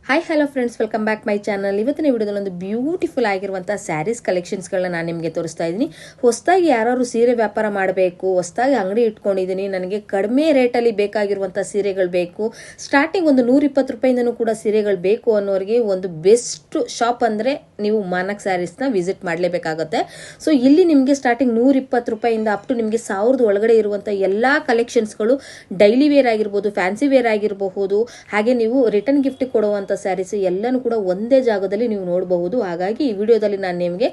Hi hello friends, welcome back my channel. ಇವತ್ತಿನ ವಿಡಿಯೋದಲ್ಲಿ ಒಂದು ಬ್ಯೂಟಿಫುಲ್ ಆಗಿರುವಂಥ ಸ್ಯಾರೀಸ್ ಕಲೆಕ್ಷನ್ಸ್ಗಳನ್ನ ನಾನು ನಿಮಗೆ ತೋರಿಸ್ತಾ ಇದ್ದೀನಿ. ಹೊಸದಾಗಿ ಯಾರು ಸೀರೆ ವ್ಯಾಪಾರ ಮಾಡಬೇಕು, ಹೊಸದಾಗಿ ಅಂಗಡಿ ಇಟ್ಕೊಂಡಿದ್ದೀನಿ, ನನಗೆ ಕಡಿಮೆ ರೇಟಲ್ಲಿ ಬೇಕಾಗಿರುವಂಥ ಸೀರೆಗಳು ಬೇಕು, ಸ್ಟಾರ್ಟಿಂಗ್ ಒಂದು 120 ರೂಪಾಯಿಂದನೂ ಕೂಡ ಸೀರೆಗಳು ಬೇಕು ಅನ್ನೋರಿಗೆ ಒಂದು ಬೆಸ್ಟ್ ಶಾಪ್ ಅಂದರೆ ನೀವು ಮಾನಕ್ ಸ್ಯಾರೀಸ್ನ ವಿಸಿಟ್ ಮಾಡಲೇಬೇಕಾಗುತ್ತೆ. ಸೊ ಇಲ್ಲಿ ನಿಮಗೆ ಸ್ಟಾರ್ಟಿಂಗ್ 120 ರೂಪಾಯಿಂದ ಅಪ್ ಟು ನಿಮಗೆ 1000 ಒಳಗಡೆ ಇರುವಂಥ ಎಲ್ಲ ಕಲೆಕ್ಷನ್ಸ್ಗಳು ಡೈಲಿ ವೇರ್ ಆಗಿರ್ಬೋದು, ಫ್ಯಾನ್ಸಿ ವೇರ್ ಆಗಿರಬಹುದು, ಹಾಗೆ ನೀವು ರಿಟರ್ನ್ ಗಿಫ್ಟ್ ಕೊಡುವಂಥ ಸ್ಯಾರೀಸ್ ಎಲ್ಲನೂ ಕೂಡ ಒಂದೇ ಜಾಗದಲ್ಲಿ ನೀವು ನೋಡಬಹುದು. ಹಾಗಾಗಿ ಈ ವಿಡಿಯೋದಲ್ಲಿ ನಾನು ನಿಮಗೆ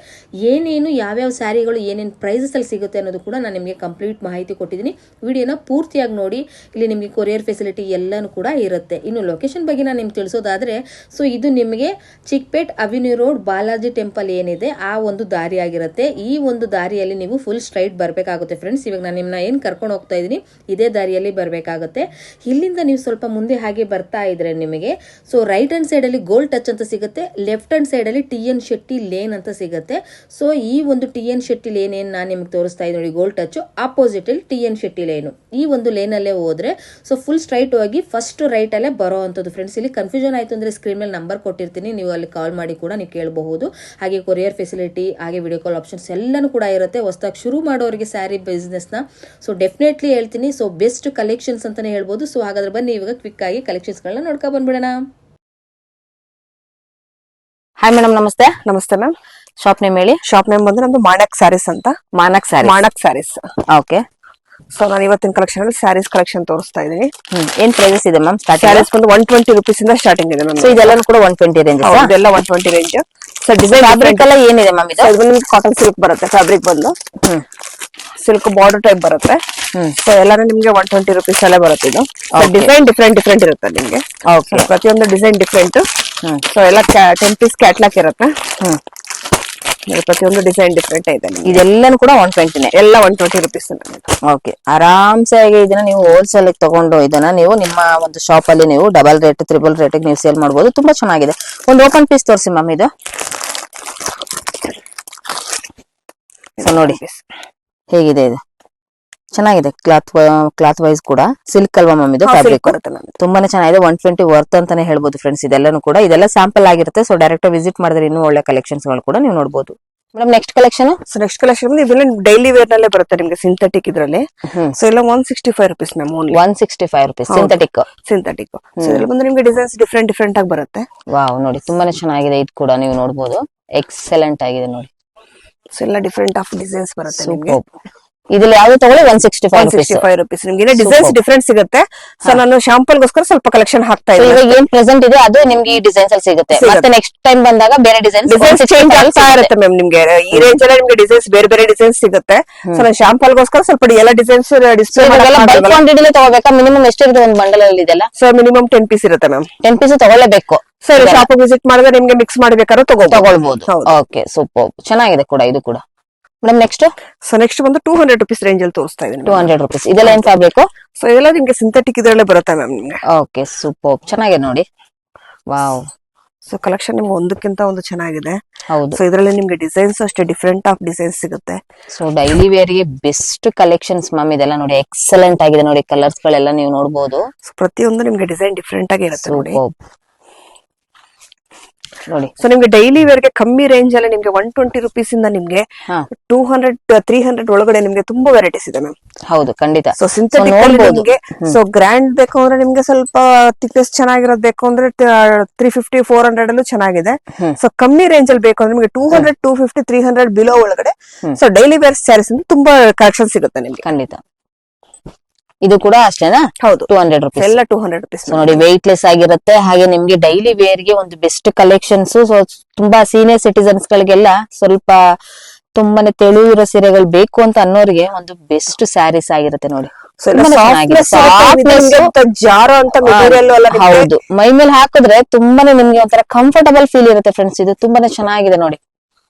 ಏನೇನು ಯಾವ್ಯಾವ ಸ್ಯಾರಿಗಳು ಏನೇನು ಪ್ರೈಸಸ್ ಅಲ್ಲಿ ಸಿಗುತ್ತೆ ಅನ್ನೋದು ಕೂಡ ನಾನು ನಿಮಗೆ ಕಂಪ್ಲೀಟ್ ಮಾಹಿತಿ ಕೊಟ್ಟಿದ್ದೀನಿ. ವಿಡಿಯೋನ ಪೂರ್ತಿಯಾಗಿ ನೋಡಿ. ಇಲ್ಲಿ ನಿಮಗೆ ಕೊರಿಯರ್ ಫೆಸಿಲಿಟಿ ಎಲ್ಲನೂ ಕೂಡ ಇರುತ್ತೆ. ಇನ್ನು ಲೊಕೇಶನ್ ಬಗ್ಗೆ ನಾನು ನಿಮ್ಗೆ ತಿಳಿಸೋದಾದ್ರೆ, ಸೊ ಇದು ನಿಮಗೆ Chickpet avenue road Balaji temple ಏನಿದೆ ಆ ಒಂದು ದಾರಿ ಆಗಿರುತ್ತೆ. ಈ ಒಂದು ದಾರಿಯಲ್ಲಿ ನೀವು ಫುಲ್ ಸ್ಟ್ರೈಟ್ ಬರಬೇಕಾಗುತ್ತೆ ಫ್ರೆಂಡ್ಸ್. ಇವಾಗ ನಾನು ನಿಮ್ಮನ್ನ ಏನು ಕರ್ಕೊಂಡು ಹೋಗ್ತಾ ಇದ್ದೀನಿ ಇದೇ ದಾರಿಯಲ್ಲಿ ಬರಬೇಕಾಗುತ್ತೆ. ಇಲ್ಲಿಂದ ನೀವು ಸ್ವಲ್ಪ ಮುಂದೆ ಹಾಗೆ ಬರ್ತಾ ಇದ್ರೆ ನಿಮಗೆ ಸೊ ರೈಟ್ ಹ್ಯಾಂಡ್ ಸೈಡ್ ಅಲ್ಲಿ ಗೋಲ್ಡ್ ಟಚ್ ಅಂತ ಸಿಗುತ್ತೆ, ಲೆಫ್ಟ್ ಹ್ಯಾಂಡ್ ಸೈಡ್ ಅಲ್ಲಿ TN ಶೆಟ್ಟಿ ಲೇನ್ ಅಂತ ಸಿಗುತ್ತೆ. ಸೊ ಈ ಒಂದು TN ಶೆಟ್ಟಿ ಲೇನ್ ಏನ್ ನಾನು ನಿಮ್ಗೆ ತೋರಿಸ್ತಾ ಇದ್ದೀನಿ ನೋಡಿ, ಗೋಲ್ಡ್ ಟಚ್ ಆಪೋಸಿಟ್ ಅಲ್ಲಿ TN ಶೆಟ್ಟಿ ಲೇನು. ಈ ಒಂದು ಲೇನ್ ಅಲ್ಲೇ ಹೋದ್ರೆ ಸೊ ಫುಲ್ ಸ್ಟ್ರೈಟ್ ಹೋಗಿ ಫಸ್ಟ್ ರೈಟ್ ಅಲ್ಲೇ ಬರೋ ಅಂಥದ್ದು ಫ್ರೆಂಡ್ಸ್. ಇಲ್ಲಿ ಕನ್ಫ್ಯೂಷನ್ ಆಯ್ತು ಅಂದ್ರೆ ಸ್ಕ್ರೀನ್ ಮೇಲೆ ನಂಬರ್ ಕೊಟ್ಟಿರ್ತೀನಿ, ನೀವು ಅಲ್ಲಿ ಕಾಲ್ ಮಾಡಿ ಕೂಡ ನೀವು ಕೇಳಬಹುದು. ಹಾಗೆ ಕೊರಿಯರ್ ಫೆಸಿಲಿಟಿ, ಹಾಗೆ ವಿಡಿಯೋ ಕಾಲ್ ಆಪ್ಷನ್ಸ್ ಎಲ್ಲನೂ ಕೂಡ ಇರುತ್ತೆ. ಹೊಸದಾಗಿ ಶುರು ಮಾಡೋರಿಗೆ ಸ್ಯಾರಿ ಬಿಸ್ನೆಸ್ ನ ಸೊ ಡೆಫಿನೆಟ್ಲಿ ಹೇಳ್ತೀನಿ. ಸೊ ಬೆಸ್ಟ್ ಕಲೆಕ್ಷನ್ಸ್ ಅಂತಾನೆ ಹೇಳ್ಬೋದು. ಸೊ ಹಾಗಾದ್ರೆ ಬನ್ನಿ ಇವಾಗ ಕ್ವಿಕ್ ಆಗಿ ಕಲೆಕ್ಷನ್ಸ್ ಗಳನ್ನ ನೋಡ್ಕೊ ಬಂದ್ಬಿಡೋಣ. ಹಾಯ್ ಮೇಡಮ್, ನಮಸ್ತೆ. ನಮಸ್ತೆ ಮ್ಯಾಮ್. ಶಾಪ್ ನೇಮ್ ಹೇಳಿ. ಶಾಪ್ ನೇಮ್ ಬಂದು ನಮ್ದು ಮಾನಕ್ ಸ್ಯಾರೀಸ್ ಅಂತ. ಮಾನಕ್ ಸ್ಯಾರೀಸ್. ಓಕೆ. ಸೊ ನಾನು ಇವತ್ತಿನ ಕಲೆಕ್ಷನ್ ಅಲ್ಲಿ ಸ್ಯಾರೀಸ್ ಕಲೆಕ್ಷನ್ ತೋರಿಸ್ತಾ ಇದ್ದೀನಿ. ಏನ್ ಪ್ರೈಸಸ್ ಇದೆ ಮ್ಯಾಮ್? ಸ್ಯಾರೀಸ್ ಬಂದು 120 ರೂಪೀಸ್ ಇಂದ ಸ್ಟಾರ್ಟಿಂಗ್ ಇದೆ ಮ್ಯಾಮ್. ಸೊ ಇದೆಲ್ಲ ಕೂಡ 120 ರೇಂಜ್. ಇದೆಲ್ಲ 120 ರೇಂಜ್. ಸೊ ಡಿಸೈನ್ ಫ್ಯಾಬ್ರಿಕ್ ಎಲ್ಲ ಏನಿದೆ ಮ್ಯಾಮ್? ಇದು ಬಂದು ಕಾಟನ್ ಸಿಲ್ಕ್ ಬರುತ್ತೆ. ಫ್ಯಾಬ್ರಿಕ್ ಬಂದು ಸಿಲ್ಕ್ ಬಾರ್ಡರ್ ಟೈಪ್ ಬರುತ್ತೆ. ಸೊ ಎಲ್ಲಾನು ನಿಮ್ಗೆ 120 ರೂಪೀಸ್ ಅಲ್ಲೇ ಬರುತ್ತೆ. ಇದು ಡಿಸೈನ್ ಡಿಫ್ರೆಂಟ್ ಇರುತ್ತೆ ನಿಮ್ಗೆ. ಪ್ರತಿಯೊಂದು ಡಿಸೈನ್ ಡಿಫ್ರೆಂಟ್. ಸೊ ಎಲ್ಲ 10 ಪೀಸ್ ಕ್ಯಾಟ್ಲಾಗ್ ಇರುತ್ತೆ. ಪ್ರತಿಯೊಂದು ಡಿಸೈನ್ ಡಿಫ್ರೆಂಟ್ ಇದೆ. ಇದೆಲ್ಲನೂ ಕೂಡ 120 ಎಲ್ಲ 120 ರೂಪೀಸ್. ಓಕೆ, ಆರಾಮ್ಸೆ ಆಗಿ ಇದನ್ನ ನೀವು ಹೋಲ್ಸೇಲ್ ತಗೊಂಡು ಇದನ್ನ ನೀವು ನಿಮ್ಮ ಒಂದು ಶಾಪ್ ಅಲ್ಲಿ ನೀವು ಡಬಲ್ ರೇಟ್ ತ್ರಿಬಲ್ ರೇಟ್ ನೀವು ಸೇಲ್ ಮಾಡಬಹುದು. ತುಂಬಾ ಚೆನ್ನಾಗಿದೆ. ಒಂದು ಓಪನ್ ಪೀಸ್ ತೋರಿಸಿ ಮ್ಯಾಮ್. ಇದು ಸೊ ನೋಡಿ ಹೇಗಿದೆ, ಇದು ಚೆನ್ನಾಗಿದೆ. ಕ್ಲಾತ್ ವೈಸ್ ಕೂಡ ಸಿಲ್ಕ್ ಅಲ್ವಾ ಮ್ಯಾಮ್? ಇದು ಫ್ಯಾಬ್ರಿಕ್ ತುಂಬಾನೇ ಚೆನ್ನಾಗಿದೆ. 120 ವರ್ತ್ ಅಂತಾನೆ ಹೇಳ್ಬೋದು ಫ್ರೆಂಡ್ಸ್. ಇದೆಲ್ಲನೂ ಕೂಡ ಇದೆಲ್ಲ ಸ್ಯಾಂಪಲ್ ಆಗಿರುತ್ತೆ. ಸೊ ಡೈರೆಕ್ಟ್ ವಿಸಿಟ್ ಮಾಡಿದ್ರೆ ಇನ್ನೂ ಒಳ್ಳೆ ಕಲೆಕ್ಷನ್ಸ್ ಗಳು ಕೂಡ ನೀವು ನೋಡಬಹುದು. Madam next collection. So next collection ಇದೆಲ್ಲ ಡೈಲಿ ವೇರ್ ನಲ್ಲೇ ಬರುತ್ತೆ ನಿಮ್ಗೆ, ಸಿಂಥೆಟಿಕ್ ಇದ್ರಲ್ಲಿ. ಸೊ ಎಲ್ಲ 165 rupees ma'am. 165 rupees synthetic. So ಇದ್ರಲ್ಲಿ ಬಂದು ನಿಮ್ಗೆ ಡಿಸೈನ್ಸ್ ಡಿಫ್ರೆಂಟ್ ಆಗಿ ಬರುತ್ತೆ. ವಾವ್, ನೋಡಿ ತುಂಬಾನೇ ಚೆನ್ನಾಗಿದೆ. ಇದು ಕೂಡ ನೀವು ನೋಡಬಹುದು, ಎಕ್ಸಲೆಂಟ್ ಆಗಿದೆ ನೋಡಿ. ಸೊ ಎಲ್ಲ ಡಿಫ್ರೆಂಟ್ ಆಫ್ ಡಿಸೈನ್ಸ್ ಬರುತ್ತೆ ನಿಮ್ಗೆ. ಇದ್ರಲ್ಲಿ ಯಾವ್ದು ತಗೊಳ್ಳಿ 165 ರೂಪೀಸ್. ನಿಮ್ಗೆ ಡಿಸೈನ್ಸ್ ಡಿಫ್ರೆಂಟ್ ಸಿಗುತ್ತೆ. ಸೊ ನಾನು ಶಾಂಪಲ್ ಗೋಸ್ಕರ ಸ್ವಲ್ಪ ಕಲೆಕ್ಷನ್ ಹಾಕ್ತಾ ಇದ್ದೀನಿ. ಇವಾಗ ಏನ್ ಪ್ರೆಸೆಂಟ್ ಇದೆ ಅದು ನಿಮ್ಗೆ ಈ ಡಿಸೈನ್ಸ್ ಅಲ್ಲಿ ಸಿಗುತ್ತೆ. ಮತ್ತೆ ನೆಕ್ಸ್ಟ್ ಟೈಮ್ ಬಂದಾಗ ಬೇರೆ ಡಿಸೈನ್ಸ್ ಚೇಂಜ್ ಆಗ್ತಾ ಇರುತ್ತೆ ಮ್ಯಾಮ್. ನಿಮ್ಗೆ ಈ ರೇಂಜ್ ಅಲ್ಲಿ ನಿಮ್ಗೆ ಡಿಸೈನ್ಸ್ ಬೇರೆ ಡಿಸೈನ್ಸ್ ಸಿಗುತ್ತೆ. ಸೊ ನಾನು ಶಾಂಪಲ್ ಗೋಸ್ಕರ ಸ್ವಲ್ಪ ಎಲ್ಲ ಡಿಸೈನ್ಸ್ ಡಿಸ್ಪ್ಲೇ ಬಲ್ಕ್ ಕ್ವಾಂಟಿಟಿಲಿ ತಗೋಬೇಕಾ? ಮಿನಿಮಮ್ ಎಷ್ಟಿರುತ್ತೆ ಒಂದು ಬಂಡಲ್ ಅಲ್ಲಿ? ಇದೆಲ್ಲ ಸೊ ಮಿನಿಮಮ್ 10 ಪೀಸ್ ಇರುತ್ತೆ ಮ್ಯಾಮ್. 10 ಪೀಸ್ ತಗೊಳ್ಳೇಬೇಕು. ಸರ್ ಶಾಪ್ ವಿಸಿಟ್ ಮಾಡಿದ್ರೆ ನಿಮ್ಗೆ ಮಿಕ್ಸ್ ಮಾಡ್ಬೇಕಾದ್ರೂ ತಗೊಳ್ಬಹುದು. ಓಕೆ, ಸೂಪರ್, ಚೆನ್ನಾಗಿದೆ ಕೂಡ ಇದು ಕೂಡ. Madam next. ಸೊ ನೆಕ್ಸ್ಟ್ ಬಂದು 200 ರೂಪೀಸ್ ರೇಂಜ್ ಅಲ್ಲಿ ತೋರಿಸ್ತಾ ಇದ್ದೀನಿ. 200 ರೂಪೀಸ್. ಇದೆಲ್ಲ ಏನ್ ಫ್ಯಾಬ್ರಿಕ್? ಸೊ ಇದೆಲ್ಲ ನಿಮ್ಗೆ ಸಿಂಥೆಟಿಕ್ ಇದರಲ್ಲೇ ಬರುತ್ತೆ ಮ್ಯಾಮ್ ನಿಮ್ಗೆ. ಓಕೆ, ಸೂಪರ್, ಚೆನ್ನಾಗಿದೆ ನೋಡಿ. ವಾವ್. ಸೊ ಕಲೆಕ್ಷನ್ ನಿಮ್ಗೆ ಒಂದಕ್ಕಿಂತ ಒಂದು ಚೆನ್ನಾಗಿದೆ. ಹೌದು. ಸೊ ಇದರಲ್ಲಿ ನಿಮ್ಗೆ ಡಿಸೈನ್ಸ್ ಅಷ್ಟೇ ಡಿಫ್ರೆಂಟ್ ಆಫ್ ಡಿಸೈನ್ಸ್ ಸಿಗುತ್ತೆ. ಸೊ ಡೈಲಿ ವೇರ್ ಗೆ ಬೆಸ್ಟ್ ಕಲೆಕ್ಷನ್ಸ್ ಮ್ಯಾಮ್. ಇದೆಲ್ಲ ನೋಡಿ ಎಕ್ಸಲೆಂಟ್ ಆಗಿದೆ ನೋಡಿ. ಕಲರ್ಸ್ ಗಳೆಲ್ಲ ನೀವು ನೋಡಬಹುದು. ಸೊ ಪ್ರತಿಯೊಂದು ನಿಮ್ಗೆ ಡಿಸೈನ್ ಡಿಫ್ರೆಂಟ್ ಆಗಿ ಇರುತ್ತೆ ನೋಡಿ. ನೋಡಿ, ಸೊ ನಿಮ್ಗೆ ಡೈಲಿ ವೇರ್ ಗೆ ಕಮ್ಮಿ ರೇಂಜ್ ಅಲ್ಲಿ ನಿಮ್ಗೆ 120 ರೂಪೀಸ್ ಇಂದ ನಿಮ್ಗೆ 200 300 ಒಳಗಡೆ ನಿಮ್ಗೆ ತುಂಬಾ ವೆರೈಟೀಸ್ ಇದೆ ಮ್ಯಾಮ್. ಹೌದು, ಖಂಡಿತ. ಸೊ ಸಿಂಥೆಟಿಕ್ ನಿಮ್ಗೆ ಸೊ ಗ್ರ್ಯಾಂಡ್ ಬೇಕು ಅಂದ್ರೆ ನಿಮ್ಗೆ ಸ್ವಲ್ಪ ಥಿಕ್ನೆಸ್ ಚೆನ್ನಾಗಿರೋದು ಬೇಕು ಅಂದ್ರೆ 350 400 ಅಲ್ಲೂ ಚೆನ್ನಾಗಿದೆ. ಸೊ ಕಮ್ಮಿ ರೇಂಜ್ ಅಲ್ಲಿ ಬೇಕು ಅಂದ್ರೆ ನಿಮ್ಗೆ 200 250 300 ಬಿಲೋ ಒಳಗಡೆ ಸೊ ಡೈಲಿ ವೇರ್ ಸ್ಯಾರೀಸ್ ತುಂಬಾ ಕಲೆಕ್ಷನ್ ಸಿಗುತ್ತೆ ನಿಮ್ಗೆ. ಖಂಡಿತ. ಇದು ಕೂಡ ಅಷ್ಟೇನಾ? ಹೌದು, 200 ರೂಪೀಸ್. ಎಲ್ಲ 200 ರೂಪೀಸ್ ನೋಡಿ, ವೆಯ್ಟ್ ಲೆಸ್ ಆಗಿರುತ್ತೆ. ಹಾಗೆ ನಿಮ್ಗೆ ಡೈಲಿ ವೇರ್ ಗೆ ಒಂದು ಬೆಸ್ಟ್ ಕಲೆಕ್ಷನ್ಸ್. ಸೊ ತುಂಬಾ ಸೀನಿಯರ್ ಸಿಟಿಸನ್ಸ್ ಗಳಿಗೆಲ್ಲ ಸ್ವಲ್ಪ ತುಂಬಾನೇ ತೆಳುವಿರೋ ಸೀರೆಗಳು ಬೇಕು ಅಂತ ಅನ್ನೋರಿಗೆ ಒಂದು ಬೆಸ್ಟ್ ಸ್ಯಾರೀಸ್ ಆಗಿರುತ್ತೆ ನೋಡಿ. ಹೌದು, ಮೈ ಮೇಲೆ ಹಾಕಿದ್ರೆ ತುಂಬಾನೇ ನಿಮ್ಗೆ ಒಂಥರ ಕಂಫರ್ಟಬಲ್ ಫೀಲ್ ಇರುತ್ತೆ ಫ್ರೆಂಡ್ಸ್. ಇದು ತುಂಬಾನೇ ಚೆನ್ನಾಗಿದೆ ನೋಡಿ,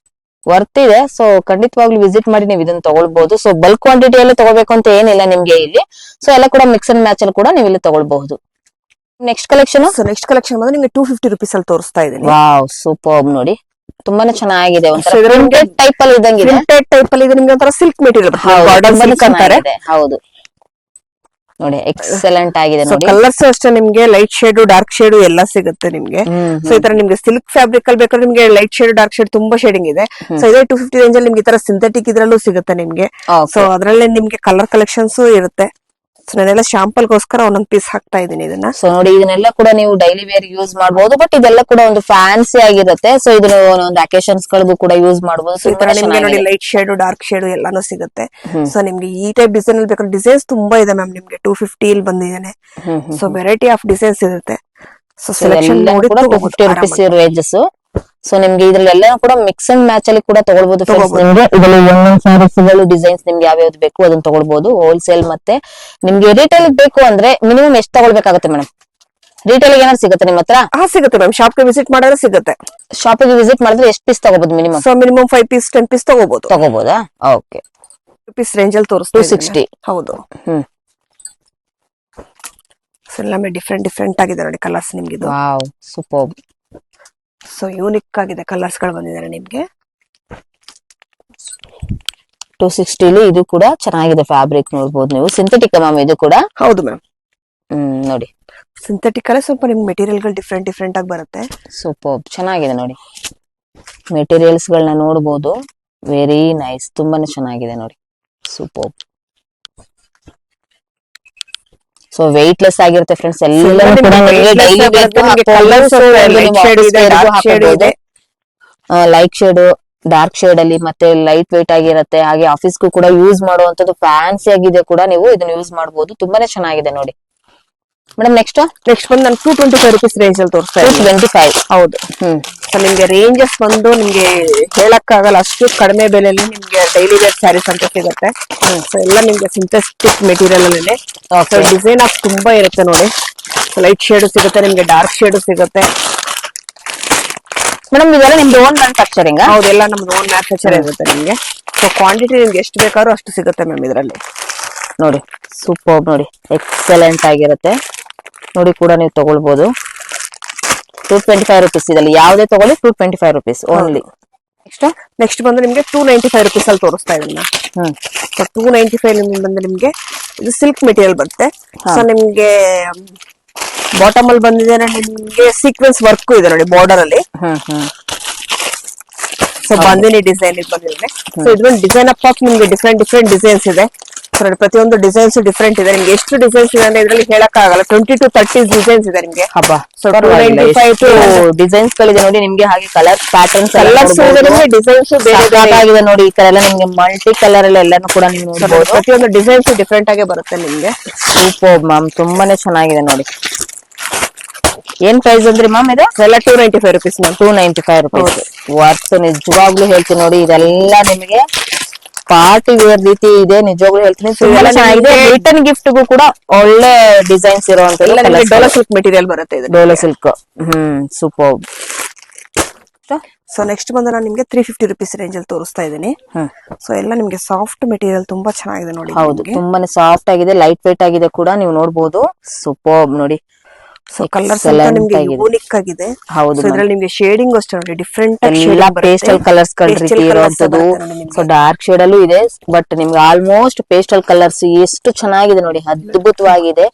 ವರ್ತ್ ಇದೆ. ಸೊ ಖಂಡಿತವಾಗ್ಲೂ ವಿಸಿಟ್ ಮಾಡಿ ನೀವು ಇದನ್ನ ತಗೊಳ್ಬಹುದು. ಸೊ ಬಲ್ಕ್ ಕ್ವಾಂಟಿಟಿ ಅಲ್ಲಿ ತಗೋಬೇಕು ಅಂತ ಏನಿಲ್ಲ ನಿಮ್ಗೆ ಇಲ್ಲಿ. ಸೊ ಎಲ್ಲ ಕೂಡ ಮಿಕ್ಸ್ ಅಂಡ್ ಮ್ಯಾಚ್ ಅಲ್ಲಿ ಕೂಡ ನೀವು ಇಲ್ಲಿ ತಗೊಳ್ಬಹುದು. Next collection. So next collection ಬಂದ್ರೆ ನಿಮ್ಗೆ 250 ರೂಪೀಸ್ ಅಲ್ಲಿ ತೋರಿಸ್ತಾ ಇದ್ದೀನಿ. ವಾವ್, ಸೂಪರ್ ನೋಡಿ, ತುಂಬಾನೇ ಚೆನ್ನಾಗಿದೆ. ಒಂಥರ ಟೈಪ್ ಅಲ್ಲಿ ಇದ್ದಂಗಿದೆ. ಟೈಪ್ ಅಲ್ಲಿ ಇದೆ ನಿಮ್ಗೆ ಒಂಥರ ಸಿಲ್ಕ್ ಮೆಟೀರಿಯಲ್. ಹೌದು. ನೋಡಿ ಎಕ್ಸಲೆಂಟ್ ಆಗಿದೆ ನೋಡಿ. ಕಲರ್ಸ್ ಅಷ್ಟೇ ನಿಮ್ಗೆ ಲೈಟ್ ಶೇಡ್ ಡಾರ್ಕ್ ಶೇಡ್ ಎಲ್ಲ ಸಿಗುತ್ತೆ ನಿಮ್ಗೆ. ಸೊ ಈ ತರ ನಿಮ್ಗೆ ಸಿಲ್ಕ್ ಫ್ಯಾಬ್ರಿಕ್ ಅಲ್ಲಿ ಬೇಕಾದ್ರೆ ನಿಮ್ಗೆ ಲೈಟ್ ಶೇಡ್ ಡಾರ್ಕ್ ಶೇಡ್ ತುಂಬಾ ಶೇಡಿಂಗ್ ಇದೆ. ಸೊ ಇದೇ 250 ರೇಂಜ್ ಅಲ್ಲಿ ನಿಮ್ಗೆ ಈ ತರ ಸಿಂಥೆಟಿಕ್ ಇದ್ರಲ್ಲೂ ಸಿಗುತ್ತೆ ನಿಮ್ಗೆ. ಸೊ ಅದ್ರಲ್ಲೇ ನಿಮ್ಗೆ ಕಲರ್ ಕಲೆಕ್ಷನ್ಸ್ ಇರುತ್ತೆ. ಸೊ ನಾನೆಲ್ಲ ಶಾಂಪಲ್ ಗೋಸ್ಕರ ಒಂದೊಂದ್ ಪೀಸ್ ಹಾಕ್ತಾ ಇದೀನಿ ಇದನ್ನ. ಸೊ ನೋಡಿ ಇದನ್ನೆಲ್ಲ ಕೂಡ ನೀವು ಡೈಲಿ ವೇರ್ ಯೂಸ್ ಮಾಡಬಹುದು, ಬಟ್ ಇದೆಲ್ಲ ಕೂಡ ಒಂದು ಫ್ಯಾನ್ಸಿ ಆಗಿರುತ್ತೆ. ಸೊ ಇದನ್ನ ಒಂದು ಅಕೇಶನ್ಸ್ ಗಳಿಗೂ ಕೂಡ ಯೂಸ್ ಮಾಡಬಹುದು. ಈ ತರ ನಿಮ್ಗೆ ನೋಡಿ ಲೈಟ್ ಶೇಡ್ ಡಾರ್ಕ್ ಶೇಡ್ ಎಲ್ಲಾನು ಸಿಗುತ್ತೆ. ಸೊ ನಿಮ್ಗೆ ಈ ಟೈಪ್ ಡಿಸೈನ್ ಅಲ್ಲಿ ಬೇಕಾದ್ರೆ ಡಿಸೈನ್ಸ್ ತುಂಬಾ ಇದೆ ಮ್ಯಾಮ್. ನಿಮ್ಗೆ 250 ಇಲ್ಲಿ ಬಂದಿದ್ದಾನೆ. ಸೊ ವೆರೈಟಿ ಆಫ್ ಡಿಸೈನ್ಸ್ ಇರುತ್ತೆ. ಸೊ ಸೆಲೆಕ್ಷನ್ ನೋಡಿ 250 rupees ರೇಂಜಸ್. ಸೊ ನಿಮ್ಗೆ ಇದ್ರಲ್ಲೆಲ್ಲ ಕೂಡ ಮಿಕ್ಸ್ ಅಂಡ್ ಮ್ಯಾಚ್ ಅಲ್ಲಿ ಕೂಡ ತಗೊಳ್ಬಹುದು. ನಿಮ್ಗೆ ಇದರಲ್ಲಿ ಒಂದೊಂದು ಸ್ಯಾರೀಸ್ ಗಳು ಡಿಸೈನ್ಸ್ ನಿಮ್ಗೆ ಯಾವ್ಯಾವ್ದು ಬೇಕು ಅದನ್ನ ತಗೊಳ್ಬಹುದು. ಹೋಲ್ಸೇಲ್ ಮತ್ತೆ ನಿಮ್ಗೆ ರಿಟೇಲ್ ಬೇಕು ಅಂದ್ರೆ ಮಿನಿಮಮ್ ಎಷ್ಟು ತಗೊಳ್ಬೇಕಾಗುತ್ತೆ ಮೇಡಮ್? ರಿಟೇಲ್ ಏನಾದ್ರು ಸಿಗುತ್ತೆ ನಿಮ್ಮ ಹತ್ರ? ಸಿಗುತ್ತೆ ಮ್ಯಾಮ್. ಶಾಪ್ ಗೆ ವಿಸಿಟ್ ಮಾಡಿದ್ರೆ ಸಿಗುತ್ತೆ. ಶಾಪಿಗೆ ವಿಸಿಟ್ ಮಾಡಿದ್ರೆ ಎಷ್ಟು ಪೀಸ್ ತಗೋಬಹುದು minimum? So minimum 5 piece 10 piece ತಗೋಬಹುದಾ? ಓಕೆ. ಪೀಸ್ ರೇಂಜ್ ಅಲ್ಲಿ ತೋರಿಸ್ತಾ 260. ಹೌದು. ಸೊ ಎಲ್ಲಾமே ಡಿಫ್ರೆಂಟ್ ಆಗಿದೆ ನೋಡಿ ಕಲರ್ಸ್ ನಿಮ್ಗೆ. ಇದು ವಾವ್ ಸೂಪರ್. ಸೊ ಯೂನಿಕ್ ಆಗಿದೆ ಕಲರ್ಸ್ ಗಳು ಬಂದಿದ್ದಾರೆ ನಿಮ್ಗೆ. 260 ಇದು ಕೂಡ ಚೆನ್ನಾಗಿದೆ ಫ್ಯಾಬ್ರಿಕ್ ನೋಡಬಹುದು ನೀವು. ಸಿಂಥೆಟಿಕ್ ಮ್ಯಾಮ್ ಇದು ಕೂಡ? ಹೌದು ಮ್ಯಾಮ್. ನೋಡಿ ಸಿಂಥೆಟಿಕ್ ಅಲ್ಲೇ ಸ್ವಲ್ಪ ನಿಮ್ಗೆ ಮೆಟೀರಿಯಲ್ ಗಳು ಡಿಫ್ರೆಂಟ್ ಆಗಿ ಬರುತ್ತೆ. ಸೂಪರ್ ಚೆನ್ನಾಗಿದೆ ನೋಡಿ. ಮೆಟೀರಿಯಲ್ಸ್ ಗಳನ್ನ ನೋಡಬಹುದು. ವೆರಿ ನೈಸ್, ತುಂಬಾನೇ ಚೆನ್ನಾಗಿದೆ ನೋಡಿ. ಸೂಪರ್. ಸೊ ವೆಯ್ಟ್ ಲೆಸ್ ಆಗಿರುತ್ತೆ ಫ್ರೆಂಡ್ಸ್. ಎಲ್ಲ ಲೈಟ್ ಶೇಡ್ ಡಾರ್ಕ್ ಶೇಡ್ ಅಲ್ಲಿ ಮತ್ತೆ ಲೈಟ್ ವೆಯ್ಟ್ ಆಗಿರುತ್ತೆ. ಹಾಗೆ ಆಫೀಸ್ಗೂ ಕೂಡ ಯೂಸ್ ಮಾಡುವಂತದ್ದು ಫ್ಯಾನ್ಸಿ ಆಗಿದೆ ಕೂಡ. ನೀವು ಇದನ್ನ ಯೂಸ್ ಮಾಡಬಹುದು. ತುಂಬಾನೇ ಚೆನ್ನಾಗಿದೆ ನೋಡಿ ಮೇಡಮ್. ನೆಕ್ಸ್ಟ್ ಬಂದು ನಾನು 225 rupees ರೇಂಜ್ ಅಲ್ಲಿ ತೋರಿಸ್ತಾ ಇದ್ದೀನಿ. 225. ಹೌದು. ಸೊ ನಿಮ್ಗೆ ರೇಂಜಸ್ ಬಂದು ನಿಮ್ಗೆ ಹೇಳಕ್ ಆಗಲ್ಲ, ಅಷ್ಟು ಕಡಿಮೆ ಬೆಲೆಯಲ್ಲಿ ನಿಮ್ಗೆ ಡೈಲಿ ವೇರ್ ಸ್ಯಾರೀಸ್ ಅಂತ ಸಿಗುತ್ತೆ. ಸೊ ಎಲ್ಲ ನಿಮ್ಗೆ ಸಿಂಥೆಟಿಕ್ ಮೆಟೀರಿಯಲ್ ಅಲ್ಲಿ ಡಿಸೈನ್ ಆಫ್ ತುಂಬಾ ಇರುತ್ತೆ ನೋಡಿ. ಲೈಟ್ ಶೇಡ್ ಸಿಗುತ್ತೆ ನಿಮ್ಗೆ, ಡಾರ್ಕ್ ಶೇಡ್ ಸಿಗುತ್ತೆ. ಮೇಡಮ್ ಇದೆಲ್ಲ ನಿಮ್ದು ಓನ್ ಮ್ಯಾನುಫ್ಯಾಕ್ಚರಿಂಗ್? ಹೌದೆಲ್ಲ ನಮ್ದು ಓನ್ ಮ್ಯಾನುಫ್ಯಾಕ್ಚರ್ ಇರುತ್ತೆ ನಿಮ್ಗೆ. ಸೊ ಕ್ವಾಂಟಿಟಿ ನಿಮ್ಗೆ ಎಷ್ಟು ಬೇಕಾದ್ರೂ ಅಷ್ಟು ಸಿಗುತ್ತೆ ಮ್ಯಾಮ್ ಇದರಲ್ಲಿ. ನೋಡಿ ಸೂಪರ್ ನೋಡಿ, ಎಕ್ಸಲೆಂಟ್ ಆಗಿರುತ್ತೆ ನೋಡಿ. ಕೂಡ ನೀವು ತಗೊಳ್ಬಹುದು. 225 rupees ಇದರಲ್ಲಿ ಯಾವುದೇ ತಗೊಳ್ಳಿ 225 rupees ಓನ್ಲಿ. ನೆಕ್ಸ್ಟ್ ಬಂದು ನಿಮ್ಗೆ 295 rupees ಅಲ್ಲಿ ತೋರಿಸ್ತಾ ಇದನ್ನ. ಸೊ 295 ಬಂದು ನಿಮ್ಗೆ ಇದು ಸಿಲ್ಕ್ ಮೆಟೀರಿಯಲ್ ಬರುತ್ತೆ. ಸೊ ನಿಮ್ಗೆ ಬಾಟಮ್ ಅಲ್ಲಿ ಬಂದಿದೆ ನಿಮ್ಗೆ ಸೀಕ್ವೆನ್ಸ್ ವರ್ಕ್ ಇದೆ ನೋಡಿ ಬಾರ್ಡರ್ ಅಲ್ಲಿ. ಸೊ ಬಾಂದಿನಿ ಡಿಸೈನ್ ಬಂದಿದೆ. ಸೊ ಇದ್ರಲ್ಲಿ ಡಿಸೈನ್ ಅಪ್ ನಿಮ್ಗೆ ಡಿಫ್ರೆಂಟ್ ಡಿಸೈನ್ಸ್ ಇದೆ. ಪ್ರತಿಯೊಂದು ಡಿಸೈನ್ಸ್ ಡಿಫ್ರೆಂಟ್ ಇದೆ. ನಿಮ್ಗೆ ಎಷ್ಟು ಡಿಸೈನ್ಸ್ ಇದೆ ಅಂದ್ರೆ ಇದ್ರಲ್ಲಿ ಹೇಳಕ್ ಆಗಲ್ಲ. 20 to 30 ಡಿಸೈನ್ಸ್ ಇದೆ ನಿಮ್ಗೆ. ಹಬ್ಬ. ಸೊ 295 ಡಿಸೈನ್ಸ್ ಗಳಿದೆ ನೋಡಿ ನಿಮ್ಗೆ. ಹಾಗೆ ಕಲರ್ ಪ್ಯಾಟರ್ನ್ಸ್ ಡಿಸೈನ್ಸ್ ಬೇರೆ ನೋಡಿ. ಈ ತರ ಎಲ್ಲ ನಿಮ್ಗೆ ಮಲ್ಟಿ ಕಲರ್ ಎಲ್ಲಾನು ಕೂಡ ನೀವು ನೋಡಬಹುದು. ಪ್ರತಿಯೊಂದು ಡಿಸೈನ್ಸ್ ಡಿಫ್ರೆಂಟ್ ಆಗಿ ಬರುತ್ತೆ ನಿಮ್ಗೆ. ಸೂಪರ್ ಮ್ಯಾಮ್, ತುಂಬಾನೇ ಚೆನ್ನಾಗಿದೆ ನೋಡಿ. ಏನ್ ಪ್ರೈಸ್ ಅಂದ್ರಿ ಮ್ಯಾಮ್ ಇದು? ಎಲ್ಲ 295 rupees ಮ್ಯಾಮ್. 295 rupees worth. ನಿಜವಾಗ್ಲೂ ಹೇಳ್ತೀನಿ ನೋಡಿ, ಇದೆಲ್ಲ ನಿಮಗೆ ಪಾರ್ಟಿ ವೇರ್ ರೀತಿ ಇದೆ. ನಿಜವಾಗ್ಲೂ ಹೇಳ್ತೀನಿ ತುಂಬಾ ಚೆನ್ನಾಗಿದೆ. ರಿಟರ್ನ್ ಗಿಫ್ಟ್ ಗೂ ಕೂಡ ಒಳ್ಳೆ ಡಿಸೈನ್ಸ್ ಇರುವಂತದ್ದು. ಡೋಲಾ ಸಿಲ್ಕ್ ಮೆಟೀರಿಯಲ್ ಬರುತ್ತೆ ಇದು. Dhola silk. Super. So next ಬಂದು ನಾನು ನಿಮ್ಗೆ 350 rupees ರೇಂಜ್ ಅಲ್ಲಿ ತೋರಿಸ್ತಾ ಇದ್ದೀನಿ. ಸೊ ಎಲ್ಲ ನಿಮ್ಗೆ ಸಾಫ್ಟ್ ಮೆಟೀರಿಯಲ್ ತುಂಬಾ ಚೆನ್ನಾಗಿದೆ ನೋಡಿ. ಹೌದು, ತುಂಬಾನೇ ಸಾಫ್ಟ್ ಆಗಿದೆ, ಲೈಟ್ ವೇಟ್ ಆಗಿದೆ ಕೂಡ. ನೀವು ನೋಡಬಹುದು. ಸೂಪರ್ ನೋಡಿ. ಸೊ ಕಲರ್ಸ್ ನಿಮ್ಗೆ ಯೂನಿಕ್ ಆಗಿದೆ. ಹೌದು, ಇದ್ರಲ್ಲಿ ನಿಮ್ಗೆ ಶೇಡಿಂಗ್ ಅಷ್ಟೇ ನೋಡಿ ಡಿಫ್ರೆಂಟ್ ಪೇಸ್ಟಲ್ ಕಲರ್ಸ್ ರೀತಿ ಇರುವಂತದ್ದು. ಸೊ ಡಾರ್ಕ್ ಶೇಡ್ ಅಲ್ಲೂ ಇದೆ, ಬಟ್ ನಿಮ್ಗೆ ಆಲ್ಮೋಸ್ಟ್ ಪೇಸ್ಟಲ್ ಕಲರ್ಸ್ ಎಷ್ಟು ಚೆನ್ನಾಗಿದೆ ನೋಡಿ, ಅದ್ಭುತವಾಗಿದೆ.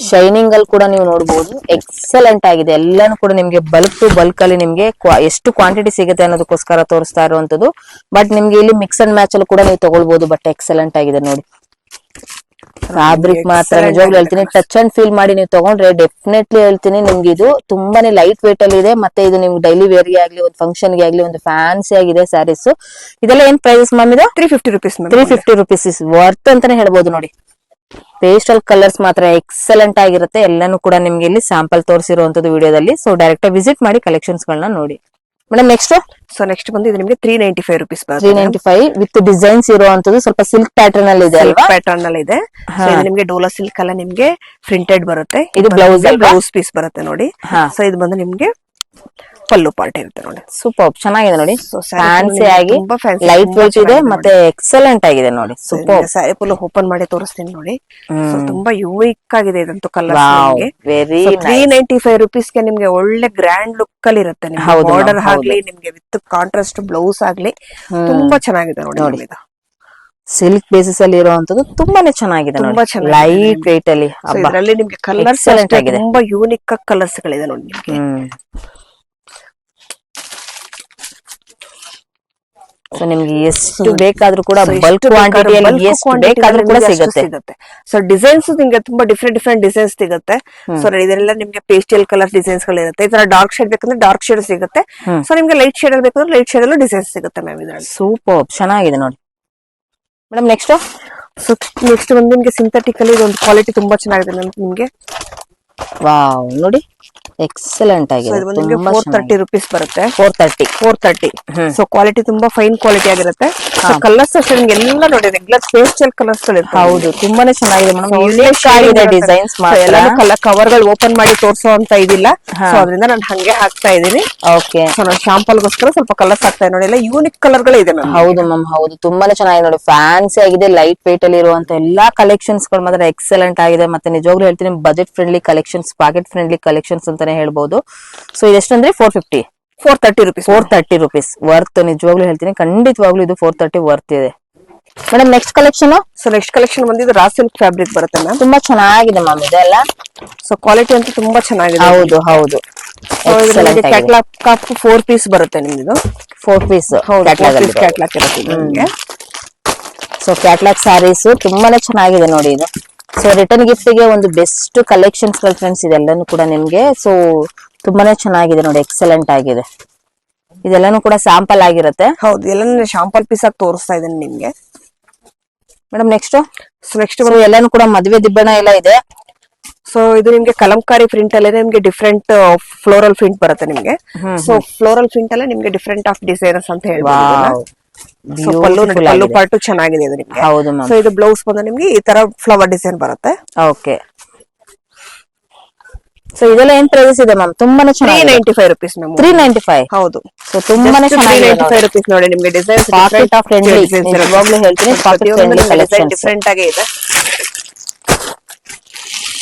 ಶೈನಿಂಗ್ ಅಲ್ಲಿ ಕೂಡ ನೀವು ನೋಡಬಹುದು. ಎಕ್ಸಲೆಂಟ್ ಆಗಿದೆ. ಎಲ್ಲಾನು ಕೂಡ ನಿಮ್ಗೆ ಬಲ್ಕ್ ಟು ಬಲ್ಕ್ ಅಲ್ಲಿ ನಿಮ್ಗೆ ಎಷ್ಟು ಕ್ವಾಂಟಿಟಿ ಸಿಗುತ್ತೆ ಅನ್ನೋದಕ್ಕೋಸ್ಕರ ತೋರಿಸ್ತಾ ಇರುವಂತದ್ದು. ಬಟ್ ನಿಮ್ಗೆ ಇಲ್ಲಿ ಮಿಕ್ಸ್ ಅಂಡ್ ಮ್ಯಾಚ್ ಅಲ್ಲಿ ಕೂಡ ನೀವು ತಗೊಳ್ಬಹುದು. ಬಟ್ ಎಕ್ಸಲೆಂಟ್ ಆಗಿದೆ ನೋಡಿ. ಫ್ಯಾಬ್ರಿಕ್ ಮಾತ್ರ ನಿಜವಾಗ್ಲೂ ಹೇಳ್ತೀನಿ, ಟಚ್ ಅಂಡ್ ಫೀಲ್ ಮಾಡಿ ನೀವು ತಗೊಂಡ್ರೆ ಡೆಫಿನೆಟ್ಲಿ ಹೇಳ್ತೀನಿ ನಿಮ್ಗೆ ಇದು ತುಂಬಾನೇ ಲೈಟ್ ವೇಟ್ ಅಲ್ಲಿ ಇದೆ. ಮತ್ತೆ ಇದು ನಿಮ್ಗೆ ಡೈಲಿ ವೇರ್ ಗೆ ಆಗ್ಲಿ, ಒಂದು ಫಂಕ್ಷನ್ ಗೆ ಆಗ್ಲಿ, ಒಂದು ಫ್ಯಾನ್ಸಿ ಆಗಿದೆ ಸ್ಯಾರೀಸ್. ಇದೆಲ್ಲ ಏನ್ ಪ್ರೈಸಸ್ ಮ್ಯಾಮ್ ಇದು? 350 rupees. 350 rupees ಇಸ್ ವರ್ತ್ ಅಂತಾನೆ ಹೇಳ್ಬೋದು ನೋಡಿ. ಪೇಸ್ಟಲ್ ಕಲರ್ಸ್ ಮಾತ್ರ ಎಕ್ಸಲೆಂಟ್ ಆಗಿರುತ್ತೆ. ಎಲ್ಲಾನು ಕೂಡ ನಿಮ್ಗೆ ಇಲ್ಲಿ ಸ್ಯಾಂಪಲ್ ತೋರಿಸಿರುವಂತದ್ದು ವಿಡಿಯೋದಲ್ಲಿ. ಸೊ ಡೈರೆಕ್ಟ್ ವಿಸಿಟ್ ಮಾಡಿ ಕಲೆಕ್ಷನ್ಸ್ ಗಳನ್ನ ನೋಡಿ. ಮೇಡಮ್ ನೆಕ್ಸ್ಟ್ ಬಂದು ಇದು ನಿಮ್ಗೆ 395 rupees. 395 ವಿತ್ ಡಿಸೈನ್ಸ್ ಇರುವಂತದ್ದು. ಸ್ವಲ್ಪ ಸಿಲ್ಕ್ ಪ್ಯಾಟರ್ನ್ ಅಲ್ಲಿ ಇದೆ ಅಲ್ವಾ? ಪ್ಯಾಟರ್ನ್ ಅಲ್ಲಿ ಇದೆ. ನಿಮ್ಗೆ ಡೋಲಾ ಸಿಲ್ಕ್ ಅಲ್ಲ ನಿಮ್ಗೆ ಪ್ರಿಂಟೆಡ್ ಬರುತ್ತೆ. ಇದು ಬ್ಲೌಸ್ ಪೀಸ್ ಬರುತ್ತೆ ನೋಡಿ. ಸೊ ಇದು ಬಂದು ನಿಮ್ಗೆ ಪಲ್ಲು ಪಾರ್ಟ್ ಇರುತ್ತೆ ನೋಡಿ. ಸೂಪರ್ ಚೆನ್ನಾಗಿದೆ ನೋಡಿ. ಫ್ಯಾನ್ಸಿ ಆಗಿ ಲೈಟ್ ವೇಟ್ ಇದೆ ಮತ್ತೆ ಎಕ್ಸಲೆಂಟ್ ಆಗಿದೆ ನೋಡಿ. ಸೂಪರ್. ಸ್ಯಾರಿ ಫುಲ್ ಓಪನ್ ಮಾಡಿ ತೋರಿಸ್ತೀನಿ ನೋಡಿ. ತುಂಬಾ ಯೂನಿಕ್ ಆಗಿದೆ ಇದಂತೂ ಕಲರ್. ವೆರಿ 395 rupees ಗೆ ನಿಮ್ಗೆ ಒಳ್ಳೆ ಗ್ರ್ಯಾಂಡ್ ಲುಕ್ ಅಲ್ಲಿ ಇರುತ್ತೆ. ಬಾರ್ಡರ್ ಆಗ್ಲಿ, ನಿಮ್ಗೆ ವಿತ್ ಕಾಂಟ್ರಾಸ್ಟ್ ಬ್ಲೌಸ್ ಆಗ್ಲಿ ತುಂಬಾ ಚೆನ್ನಾಗಿದೆ ನೋಡಿ. ಸಿಲ್ಕ್ ಬೇಸಿಸ್ ಅಲ್ಲಿ ಇರುವಂತದ್ದು ತುಂಬಾನೇ ಚೆನ್ನಾಗಿದೆ ತುಂಬಾ ನೋಡಿ, ಚೆನ್ನಾಗಿದೆ ಲೈಟ್ ವೆಯ್ಟ್ ಅಲ್ಲಿ. ಸೊ ಇದರಲ್ಲಿ ನಿಮ್ಗೆ ಕಲರ್ಸ್ Excellent ಆಗಿದೆ. ತುಂಬಾ ಯೂನಿಕ್ ಕಲರ್ಸ್ ಗಳಿದೆ ನೋಡಿ ನಿಮ್ಗೆ. ಸೊ ನಿಮ್ಗೆ ಎಷ್ಟು ಬೇಕಾದ್ರೂ ಕೂಡ ಬಲ್ಕ್ ಕ್ವಾಂಟಿಟಿಯಲ್ಲಿ ಎಷ್ಟು ಬೇಕಾದ್ರೂ ಕೂಡ ಸಿಗುತ್ತೆ. ಸೊ ಡಿಸೈನ್ಸ್ ನಿಮ್ಗೆ ತುಂಬಾ ಡಿಫ್ರೆಂಟ್ ಡಿಸೈನ್ಸ್ ಸಿಗುತ್ತೆ. ಸೊ ಇದೆಲ್ಲ ನಿಮ್ಗೆ ಪೇಸ್ಟಲ್ ಕಲರ್ ಡಿಸೈನ್ಸ್ ಗಳಿರುತ್ತೆ. ಈ ತರ ಡಾರ್ಕ್ ಶೇಡ್ ಬೇಕಂದ್ರೆ ಡಾರ್ಕ್ ಶೇಡ್ ಸಿಗುತ್ತೆ. ಸೊ ನಿಮ್ಗೆ ಲೈಟ್ ಶೇಡ್ ಅಲ್ಲಿ ಬೇಕಂದ್ರೆ ಲೈಟ್ ಶೇಡ್ ಅಲ್ಲೂ ಡಿಸೈನ್ಸ್ ಸಿಗುತ್ತೆ ಮ್ಯಾಮ್ ಇದರಲ್ಲಿ. ಸೂಪರ್ ಚೆನ್ನಾಗಿದೆ ನೋಡಿ ಮೇಡಮ್. ನೆಕ್ಸ್ಟ್ ಒಂದು ನಿಮ್ಗೆ ಸಿಂಥೆಟಿಕ್ ಅಲ್ಲಿ ಒಂದು ಕ್ವಾಲಿಟಿ ತುಂಬಾ ಚೆನ್ನಾಗಿದೆ ನಿಮ್ಗೆ. ವಾವ್ ನೋಡಿ ಎಕ್ಸಲೆಂಟ್ ಆಗಿದೆ. ನಿಮ್ಗೆ 430 rupees ಬರುತ್ತೆ. 430. ಸೊ ಕ್ವಾಲಿಟಿ ತುಂಬಾ ಫೈನ್ ಕ್ವಾಲಿಟಿ ಆಗಿರುತ್ತೆ. ಕಲರ್ಸ್ ಅಷ್ಟೇ ನಿಮ್ಗೆ ಎಲ್ಲ ನೋಡಿ ರೆಗ್ಯುಲರ್ ಪೇಸ್ಟಲ್ ಕಲರ್ಸ್ ಗಳು. ಹೌದು ತುಂಬಾನೇ ಚೆನ್ನಾಗಿದೆ ಮೇಡಮ್. ಯೂನಿಕ್ ಆಗಿದೆ ಡಿಸೈನ್ಸ್ ಮಾತ್ರ. ಕವರ್ ಗಳು ಓಪನ್ ಮಾಡಿ ತೋರಿಸೋ ಅಂತ ಇದಿಲ್ಲ. ಸೊ ಅದರಿಂದ ನಾನು ಹಂಗೆ ಹಾಕ್ತಾ ಇದೀನಿ. ಓಕೆ. ಸೊ ನಾನು ಶಾಂಪಲ್ ಗೋಸ್ಕರ ಸ್ವಲ್ಪ ಕಲರ್ಸ್ ಹಾಕ್ತಾ ನೋಡಿ. ಎಲ್ಲ ಯೂನಿಕ್ ಕಲರ್ ಗಳು ಇದೆ ಮ್ಯಾಮ್. ಹೌದು ಮ್ಯಾಮ್, ಹೌದು ತುಂಬಾನೇ ಚೆನ್ನಾಗಿದೆ ನೋಡಿ. ಫ್ಯಾನ್ಸಿ ಆಗಿದೆ, ಲೈಟ್ ವೇಟ್ ಅಲ್ಲಿ ಇರುವಂತ ಎಲ್ಲಾ ಕಲೆಕ್ಷನ್ಸ್ ಗಳು ಮಾತ್ರ ಎಕ್ಸಲೆಂಟ್ ಆಗಿದೆ. ಮತ್ತೆ ನಿಜವಾಗ್ಲೂ ಹೇಳ್ತೀನಿ budget friendly collections, pocket friendly collections ಅಂತಾನೆ ಹೇಳ್ಬಹುದು. ಸೊ ಇದೆಷ್ಟಂದ್ರೆ 430 rupees. 430 rupees worth. ನಿಜವಾಗ್ಲೂ ಹೇಳ್ತೀನಿ ಖಂಡಿತವಾಗ್ಲೂ ಇದು 430 ವರ್ತ್ ಇದೆ madam. Next collection. So next collection ಬಂದಿದ್ದು ರಾ ಸಿಲ್ಕ್ ಫ್ಯಾಬ್ರಿಕ್ ಬರುತ್ತೆ ಮ್ಯಾಮ್. ತುಂಬಾ ಚೆನ್ನಾಗಿದೆ ಮ್ಯಾಮ್ ಇದೆಲ್ಲ. ಸೊ ಕ್ವಾಲಿಟಿ ಅಂತೂ ತುಂಬಾ ಚೆನ್ನಾಗಿದೆ. ಹೌದು ಹೌದು. ಕ್ಯಾಟ್ಲಾಗ್ 4 ಪೀಸ್ ಬರುತ್ತೆ ನಿಮ್ದು. 4 ಪೀಸ್ ಕ್ಯಾಟ್ಲಾಗ್ ಇರುತ್ತೆ ನಿಮ್ಗೆ. ಸೊ ಕ್ಯಾಟ್ಲಾಗ್ ಸ್ಯಾರೀಸ್ ತುಂಬಾನೇ ಚೆನ್ನಾಗಿದೆ ನೋಡಿ ಇದು. ಸೊ ರಿಟರ್ನ್ ಗಿಫ್ಟ್ ಗೆ ಒಂದು ಬೆಸ್ಟ್ ಕಲೆಕ್ಷನ್ಸ್ ಗಳು ಫ್ರೆಂಡ್ಸ್ ಇದೆಲ್ಲಾನು ಕೂಡ ನಿಮ್ಗೆ. ಸೊ ತುಂಬಾನೇ ಚೆನ್ನಾಗಿದೆ ನೋಡಿ, ಎಕ್ಸಲೆಂಟ್ ಆಗಿದೆ. ಇದೆಲ್ಲಾನು ಕೂಡ ಸ್ಯಾಂಪಲ್ ಆಗಿರುತ್ತೆ. ಹೌದು, ಎಲ್ಲ ಶಾಂಪಲ್ ಪೀಸ್ ಆಗಿ ತೋರಿಸ್ತಾ ಇದ್ದೇನೆ ನಿಮ್ಗೆ ಮೇಡಮ್. ನೆಕ್ಸ್ಟ್ ನೆಕ್ಸ್ಟ್ ಎಲ್ಲಾನು ಕೂಡ ಮದುವೆ ದಿಬ್ಬಣ ಎಲ್ಲ ಇದೆ. ಸೊ ಇದು ನಿಮ್ಗೆ ಕಲಂಕಾರಿ ಪ್ರಿಂಟ್ ಅಲ್ಲೇ ನಿಮ್ಗೆ ಡಿಫ್ರೆಂಟ್ ಫ್ಲೋರಲ್ ಪ್ರಿಂಟ್ ಬರುತ್ತೆ ನಿಮ್ಗೆ. ಸೊ ಫ್ಲೋರಲ್ ಪ್ರಿಂಟ್ ಅಲ್ಲೇ ನಿಮ್ಗೆ ಡಿಫ್ರೆಂಟ್ ಆಫ್ ಡಿಸೈನರ್ಸ್ ಅಂತ ಹೇಳ್ಬೋದು. ಪಲ್ಲು ಪಾರ್ಟ್ ಚೆನ್ನಾಗಿದೆ ಇದು ನಿಮ್ಗೆ. ಹೌದು ಮ್ಯಾಮ್. ಸೊ ಇದು ಬ್ಲೌಸ್ ಬಂದು ನಿಮ್ಗೆ ಈ ತರ ಫ್ಲವರ್ ಡಿಸೈನ್ ಬರುತ್ತೆ. ಓಕೆ. ಸೊ ಇದೆಲ್ಲ ಏನ್ ಪ್ರೈಸ್ ಇದೆ ಮ್ಯಾಮ್? ತುಂಬಾನೇ ಚೆನ್ನಾಗಿದೆ. 395 rupees ಮ್ಯಾಮ್. 395. ಹೌದು. ಸೊ ತುಂಬಾನೇ ಚೆನ್ನಾಗಿದೆ. 395 rupees ನೋಡಿ ನಿಮ್ಗೆ. ಡಿಸೈನ್ಸ್ ಪಾಕೆಟ್ ಆಫ್ ಫ್ರೆಂಡ್ಲಿ, ನಿಜವಾಗ್ಲೂ ಹೇಳ್ತೀನಿ ಪಾಕೆಟ್ ಫ್ರೆಂಡ್ಲಿ ಕಲೆಕ್ಷನ್ ಡಿಫರೆಂಟ್ ಆಗಿ ಇದೆ.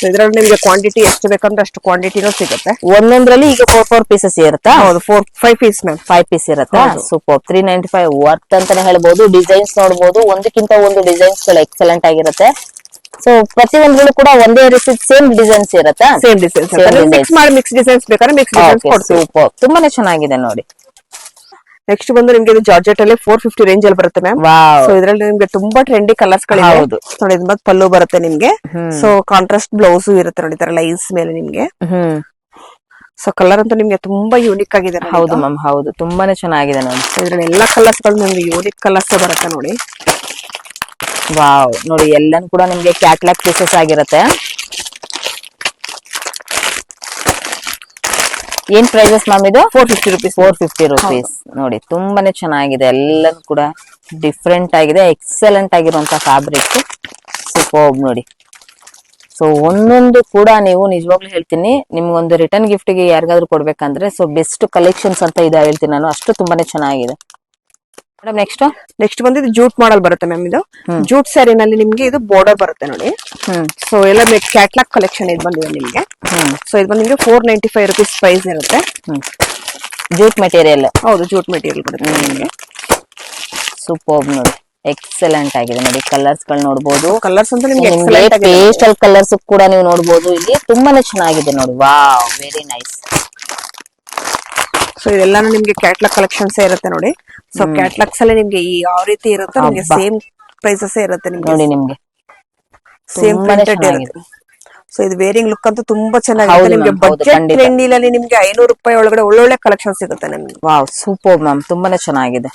ಇದರಲ್ಲಿ ನಿಮಗೆ ಕ್ವಾಂಟಿಟಿ ಎಷ್ಟು ಬೇಕಂದ್ರೆ ಅಷ್ಟು ಕ್ವಾಂಟಿಟಿನೂ ಸಿಗುತ್ತೆ. ಒಂದೊಂದ್ರಲ್ಲಿ ಈಗ 4 ಪೀಸಸ್ ಇರುತ್ತಾ? ಹೌದು, 5 ಪೀಸ್ ಮ್ಯಾಮ್. 5 ಪೀಸ್ ಇರುತ್ತಾ? ಸೂಪರ್. 395 ವರ್ತ್ ಅಂತಾನೆ ಹೇಳ್ಬೋದು. ಡಿಸೈನ್ಸ್ ನೋಡಬಹುದು, ಒಂದಕ್ಕಿಂತ ಒಂದು ಡಿಸೈನ್ಸ್ ಗಳು ಎಕ್ಸಲೆಂಟ್ ಆಗಿರುತ್ತೆ. ಸೊ ಪ್ರತಿಯೊಂದ್ರಲ್ಲೂ ಕೂಡ ಒಂದೇ ರೀತಿ ಸೇಮ್ ಡಿಸೈನ್ಸ್ ಇರುತ್ತಾ? Same designs. ಮಿಕ್ಸ್ ಡಿಸೈನ್ಸ್ ಬೇಕಾದ್ರೆ ಮಿಕ್ಸ್ ಡಿಸೈನ್ಸ್ ಕೊಡ್ತೀವಿ. ಸೂಪರ್, ತುಂಬಾನೇ ಚೆನ್ನಾಗಿದೆ ನೋಡಿ. ನೆಕ್ಸ್ಟ್ ಬಂದು ನಿಮ್ಗೆ ಇದು ಜಾರ್ಜೆಟ್ ಅಲ್ಲಿ 450 ರೇಂಜ್ ಅಲ್ಲಿ ಬರುತ್ತೆ ಮ್ಯಾಮ್. ಸೊ ಇದರಲ್ಲಿ ನಿಮ್ಗೆ ತುಂಬಾ ಟ್ರೆಂಡಿ ಕಲರ್ಸ್ ಗಳಿವೆ. ನೋಡಿ ಇದು ಮತ್ತೆ ಪಲ್ಲು ಬರುತ್ತೆ ನಿಮ್ಗೆ. ಸೊ ಕಾಂಟ್ರಾಸ್ಟ್ ಬ್ಲೌಸ್ ಇರುತ್ತೆ ನೋಡಿ, ತರ ಲೈನ್ಸ್ ಮೇಲೆ ನಿಮ್ಗೆ. ಸೊ ಕಲರ್ ಅಂತೂ ನಿಮ್ಗೆ ತುಂಬಾ ಯೂನಿಕ್ ಆಗಿದೆ. ಹೌದು ಮ್ಯಾಮ್, ಹೌದು ತುಂಬಾನೇ ಚೆನ್ನಾಗಿದೆ ನೋಡಿ. ಇದ್ರಲ್ಲಿ ಎಲ್ಲಾ ಕಲರ್ಸ್ ಗಳು ನಿಮ್ಗೆ ಯೂನಿಕ್ ಕಲರ್ಸ್ ಬರುತ್ತೆ ನೋಡಿ. ವಾವ್ ನೋಡಿ, ಎಲ್ಲಾನು ಕೂಡ ನಿಮ್ಗೆ ಕ್ಯಾಟ್ಲಾಗ್ ಪೀಸಸ್ ಆಗಿರುತ್ತೆ. ಏನ್ ಪ್ರೈಸಸ್ ಮ್ಯಾಮ್ ಇದು? 450 rupees. 450 rupees ನೋಡಿ, ತುಂಬಾನೇ ಚೆನ್ನಾಗಿದೆ. ಎಲ್ಲಾನು ಕೂಡ ಡಿಫ್ರೆಂಟ್ ಆಗಿದೆ, ಎಕ್ಸಲೆಂಟ್ ಆಗಿರುವಂತ ಫ್ಯಾಬ್ರಿಕ್. ಸೂಪರ್ ನೋಡಿ. ಸೊ ಒಂದೊಂದು ಕೂಡ ನೀವು ನಿಜವಾಗ್ಲೂ ಹೇಳ್ತೀನಿ ನಿಮ್ಗೊಂದು ರಿಟರ್ನ್ ಗಿಫ್ಟ್ ಗೆ ಯಾರಿಗಾದ್ರೂ ಕೊಡ್ಬೇಕಂದ್ರೆ ಸೊ ಬೆಸ್ಟ್ ಕಲೆಕ್ಷನ್ಸ್ ಅಂತ ಇದೆ ಹೇಳ್ತೀನಿ ನಾನು. ಅಷ್ಟು ತುಂಬಾನೇ ಚೆನ್ನಾಗಿದೆ ಮೇಡಮ್. ನೆಕ್ಸ್ಟ್ ಬಂದಿದ್ದು ಜೂಟ್ ಮಾಡಲ್ ಬರುತ್ತೆ ಮ್ಯಾಮ್. ಇದು ಜೂಟ್ ಸ್ಯಾರಿನಲ್ಲಿ ನಿಮ್ಗೆ ಇದು ಬಾರ್ಡರ್ ಬರುತ್ತೆ ನೋಡಿ. ಸೊ ಎಲ್ಲ ಕ್ಯಾಟ್ಲಾಗ್ ಕಲೆಕ್ಷನ್ ಇದು ಬಂದಿದೆ ನಿಮ್ಗೆ. ಸೊ ಇದು ಬಂದು ನಿಮ್ಗೆ 495 rupees ಪ್ರೈಸ್ ಇರುತ್ತೆ. Jute material. ಹೌದು, ಜೂಟ್ ಮೆಟೀರಿಯಲ್ ಬರುತ್ತೆ ನಿಮ್ಗೆ. ಸೂಪರ್ ನೋಡಿ, ಎಕ್ಸಲೆಂಟ್ ಆಗಿದೆ ನೋಡಿ. ಕಲರ್ಸ್ ಗಳು ನೋಡಬಹುದು. ಕಲರ್ಸ್ ಅಂತ ನಿಮ್ಗೆ ಪೇಸ್ಟಲ್ ಕಲರ್ಸ್ ಕೂಡ ನೀವು ನೋಡಬಹುದು ಇಲ್ಲಿ. ತುಂಬಾನೇ ಚೆನ್ನಾಗಿದೆ ನೋಡಿ. Wow, very nice. ಸೊ ಇದೆಲ್ಲಾನು ನಿಮ್ಗೆ ಕ್ಯಾಟ್ಲಾಗ್ ಕಲೆಕ್ಷನ್ಸ್ ಇರುತ್ತೆ ನೋಡಿ. ಸೊ ಕ್ಯಾಟ್ಲಾಗ್ಸ್ ಅಲ್ಲಿ ನಿಮ್ಗೆ ಈ ಯಾವ ರೀತಿ ಇರುತ್ತೆ ನಿಮ್ಗೆ ಸೇಮ್ ಪ್ರೈಸಸ್ ಇರುತ್ತೆ ನಿಮ್ಗೆ ನೋಡಿ. ನಿಮ್ಗೆ ಸೇಮ್ ಪ್ರಿಂಟೆಡ್ ಇರುತ್ತೆ. ಸೊ ಇದು ವೇರಿಂಗ್ ಲುಕ್ ಅಂತೂ ತುಂಬಾ ಚೆನ್ನಾಗಿದೆ ನಿಮ್ಗೆ. ಬಜೆಟ್ ಟ್ರೆಂಡಿನಲ್ಲಿ ನಿಮ್ಗೆ 500 ರೂಪಾಯಿ ಒಳಗಡೆ ಒಳ್ಳೊಳ್ಳೆ ಕಲೆಕ್ಷನ್ ಸಿಗುತ್ತೆ ನಿಮ್ಗೆ. ವಾವ್, ಸೂಪರ್ ಮ್ಯಾಮ್, ತುಂಬಾನೇ ಚೆನ್ನಾಗಿದೆ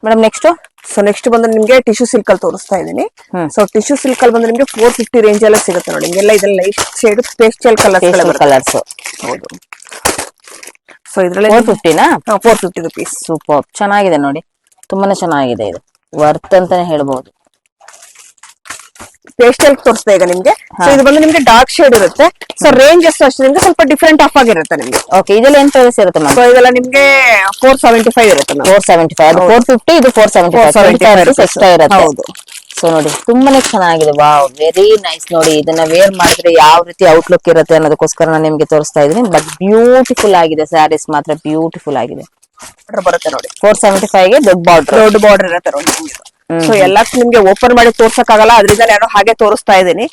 ಮೇಡಮ್. ನೆಕ್ಸ್ಟ್ ಬಂದು ನಿಮ್ಗೆ ಟಿಶ್ಯೂ ಸಿಲ್ಕ್ ಅಲ್ಲಿ ತೋರಿಸ್ತಾ ಇದೀನಿ. ಸೊ ಟಿಶ್ಯೂ ಸಿಲ್ಕ್ ಅಲ್ಲಿ ಬಂದು ನಿಮ್ಗೆ 450 ರೇಂಜ್ ಎಲ್ಲ ಸಿಗುತ್ತೆ ನೋಡಿ. ನಿಮ್ಗೆಲ್ಲ ಇದೆಲ್ಲ ಲೈಟ್ ಶೇಡ್ ಪೇಸ್ಟಲ್ ಕಲರ್ಸ್. ಹೌದು. ಸೊ ಇದ್ರಲ್ಲಿ 450 rupees. ಸೂಪರ್ ಚೆನ್ನಾಗಿದೆ ನೋಡಿ, ತುಂಬಾನೇ ಚೆನ್ನಾಗಿದೆ. ಇದು ವರ್ತ್ ಅಂತಾನೆ ಹೇಳ್ಬಹುದು. ಪೇಸ್ಟಲ್ ತೋರಿಸ್ತಾ ಈಗ ನಿಮ್ಗೆ. ಸೊ ಇದು ಬಂದು ನಿಮ್ಗೆ ಡಾರ್ಕ್ ಶೇಡ್ ಇರುತ್ತೆ. ಸೊ ರೇಂಜ್ ಎಷ್ಟು ಅಷ್ಟೇ ನಿಮ್ಗೆ ಸ್ವಲ್ಪ ಡಿಫ್ರೆಂಟ್ ಆಫ್ ಆಗಿರುತ್ತೆ ನಿಮ್ಗೆ. ಓಕೆ, ಇದೆಲ್ಲ ಏನ್ ಪ್ರೈಸ್ ಇರುತ್ತೆ ಮ್ಯಾಮ್? ಸೊ ಇದೆಲ್ಲ ನಿಮ್ಗೆ 475 ಇರುತ್ತೆ. 475. ಅದು 450, ಇದು 475 ಎಕ್ಸ್ಟ್ರಾ ಇರುತ್ತೆ. ಹೌದು. ಸೊ ನೋಡಿ, ತುಂಬಾನೇ ಚೆನ್ನಾಗಿದೆ. ವಾವ್, ವೆರಿ ನೈಸ್ ನೋಡಿ. ಇದನ್ನ ವೇರ್ ಮಾಡಿದ್ರೆ ಯಾವ ರೀತಿ ಔಟ್ಲುಕ್ ಇರುತ್ತೆ ಅನ್ನೋದಕ್ಕೋಸ್ಕರ ನಾನು ನಿಮ್ಗೆ ತೋರಿಸ್ತಾ ಇದೀನಿ. ಬಟ್ ಬ್ಯೂಟಿಫುಲ್ ಆಗಿದೆ ಸ್ಯಾರೀಸ್ ಮಾತ್ರ, ಬ್ಯೂಟಿಫುಲ್ ಆಗಿದೆ. ಬರುತ್ತೆ ನೋಡಿ. 475 ಗೆ ದೊಡ್ಡ ಬಾರ್ಡರ್ ಇರುತ್ತೆ ನೋಡಿ. ಸೊ ಎಲ್ಲಾ ನಿಮ್ಗೆ ಓಪನ್ ಮಾಡಿ ತೋರ್ಸಕ್ ಆಗಲ್ಲ, ಅದ್ರಿಂದ ನಾನು ಹಾಗೆ ತೋರಿಸ್ತಾ ಇದ್ದೀನಿ.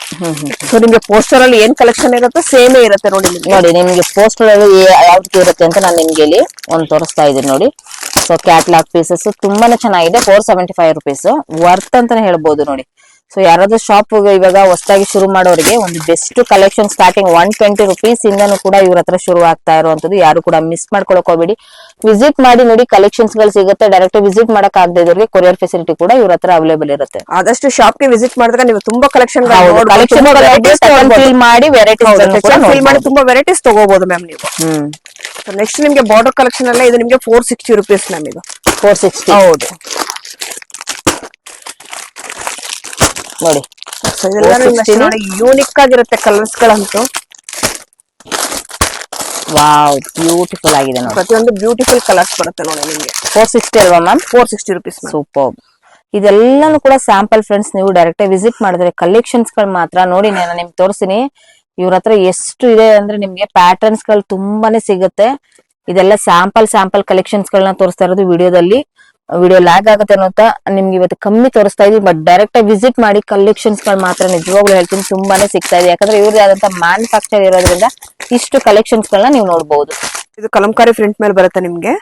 ಸೊ ನಿಮ್ಗೆ ಪೋಸ್ಟರ್ ಅಲ್ಲಿ ಏನ್ ಕಲೆಕ್ಷನ್ ಇರುತ್ತೆ ಸೇಮೇ ಇರುತ್ತೆ ನೋಡಿ. ನೋಡಿ ನಿಮ್ಗೆ ಪೋಸ್ಟರ್ ಯಾವ್ದು ಇರುತ್ತೆ ಅಂತ ನಾನು ನಿಮ್ಗೆ ಇಲ್ಲಿ ಒಂದು ತೋರಿಸ್ತಾ ಇದ್ದೀನಿ ನೋಡಿ. ಸೊ ಕ್ಯಾಟ್ಲಾಗ್ ಪೀಸಸ್ ತುಂಬಾನೇ ಚೆನ್ನಾಗಿದೆ. 475 rupees ವರ್ತ್ ಅಂತಾನೆ ಹೇಳ್ಬೋದು ನೋಡಿ. ಸೊ ಯಾರಾದ್ರೂ ಶಾಪ್ ಇವಾಗ ಹೊಸದಾಗಿ ಶುರು ಮಾಡೋರಿಗೆ ಒಂದು ಬೆಸ್ಟ್ ಕಲೆಕ್ಷನ್ ಸ್ಟಾರ್ಟಿಂಗ್ 120 rupees ಇಂದನೂ ಕೂಡ ಇವ್ರ ಹತ್ರ ಶುರು ಆಗ್ತಾ ಇರುವಂತದ್ದು. ಯಾರು ಕೂಡ ಮಿಸ್ ಮಾಡ್ಕೊಳಕ್ ಹೋಗ್ಬೇಡಿ, ವಿಸಿಟ್ ಮಾಡಿ ನೋಡಿ. ಕಲೆಕ್ಷನ್ಸ್ ಗಳು ಸಿಗುತ್ತೆ. ಡೈರೆಕ್ಟ್ ವಿಸಿಟ್ ಮಾಡಕ್ ಆಗದೆ ಇರೋರಿಗೆ ಕೊರಿಯರ್ ಫೆಸಿಲಿಟಿ ಕೂಡ ಇವ್ರ ಹತ್ರ ಅವೈಲೇಬಲ್ ಇರುತ್ತೆ. ಆದಷ್ಟು ಶಾಪ್ ಗೆ ವಿಸಿಟ್ ಮಾಡಿದ್ರೆ ನೀವು ತುಂಬಾ ಕಲೆಕ್ಷನ್ ಮಾಡಿ ವೆರೈಟೀಸ್ ತುಂಬಾ ವೆರೈಟೀಸ್ ತಗೋಬಹುದು ಮ್ಯಾಮ್ ನೀವು. ನೆಕ್ಸ್ಟ್ ನಿಮ್ಗೆ ಬಾರ್ಡರ್ ಕಲೆಕ್ಷನ್ ಅಲ್ಲ, ಇದು ನಿಮ್ಗೆ 460 rupees ಮ್ಯಾಮ್. ಇದು 460 ಹೌದು ನೋಡಿ. ಸೊ ಇದೆಲ್ಲ ಯೂನಿಕ್ ಆಗಿರುತ್ತೆ ಕಲರ್ಸ್ ಗಳಂತೂ. ವಾವ್ ಬ್ಯೂಟಿಫುಲ್ ಆಗಿದೆ ನೋಡಿ. ಪ್ರತಿಯೊಂದು ಬ್ಯೂಟಿಫುಲ್ ಕಲರ್ಸ್ ಬರುತ್ತೆ ನೋಡಿ ನಿಮ್ಗೆ. 460 ಅಲ್ವಾ ಮ್ಯಾಮ್? 460 rupees. ಸೂಪರ್. ಇದೆಲ್ಲಾನು ಕೂಡ ಸ್ಯಾಂಪಲ್ ಫ್ರೆಂಡ್ಸ್. ನೀವು ಡೈರೆಕ್ಟ್ ವಿಸಿಟ್ ಮಾಡಿದ್ರೆ ಕಲೆಕ್ಷನ್ಸ್ ಗಳು ಮಾತ್ರ ನೋಡಿ ನಾನು ನಿಮ್ಗೆ ತೋರಿಸ್ತೀನಿ. ಇವ್ರ ಹತ್ರ ಎಷ್ಟು ಇದೆ ಅಂದ್ರೆ ನಿಮ್ಗೆ ಪ್ಯಾಟರ್ನ್ಸ್ ಗಳು ತುಂಬಾನೇ ಸಿಗುತ್ತೆ. ಇದೆಲ್ಲ ಸ್ಯಾಂಪಲ್ ಕಲೆಕ್ಷನ್ಸ್ ಗಳನ್ನ ತೋರಿಸ್ತಾ ಇರೋದು ವಿಡಿಯೋದಲ್ಲಿ. ವಿಡಿಯೋ ಲ್ಯಾಗ್ ಆಗುತ್ತೆ ಅನ್ನೋಂತ ನಿಮ್ಗೆ ಇವತ್ತು ಕಮ್ಮಿ ತೋರಿಸ್ತಾ ಇದೀವಿ. ಬಟ್ ಡೈರೆಕ್ಟ್ ಆಗಿ ವಿಸಿಟ್ ಮಾಡಿ ಕಲೆಕ್ಷನ್ಸ್ ಗಳು ಮಾತ್ರ ನಿಜವಾಗ್ಲೂ ಹೇಳ್ತೀನಿ ತುಂಬಾನೇ ಸಿಗ್ತಾ ಇದೆ. ಯಾಕಂದ್ರೆ ಇವ್ರದೇ ಆದಂತ ಮ್ಯಾನುಫ್ಯಾಕ್ಚರ್ ಇರೋದ್ರಿಂದ ಇಷ್ಟು ಕಲೆಕ್ಷನ್ಸ್ ಗಳನ್ನ ನೀವು ನೋಡಬಹುದು. ಇದು ಕಲಂಕಾರಿ ಪ್ರಿಂಟ್ ಮೇಲೆ ಬರುತ್ತೆ ನಿಮ್ಗೆ.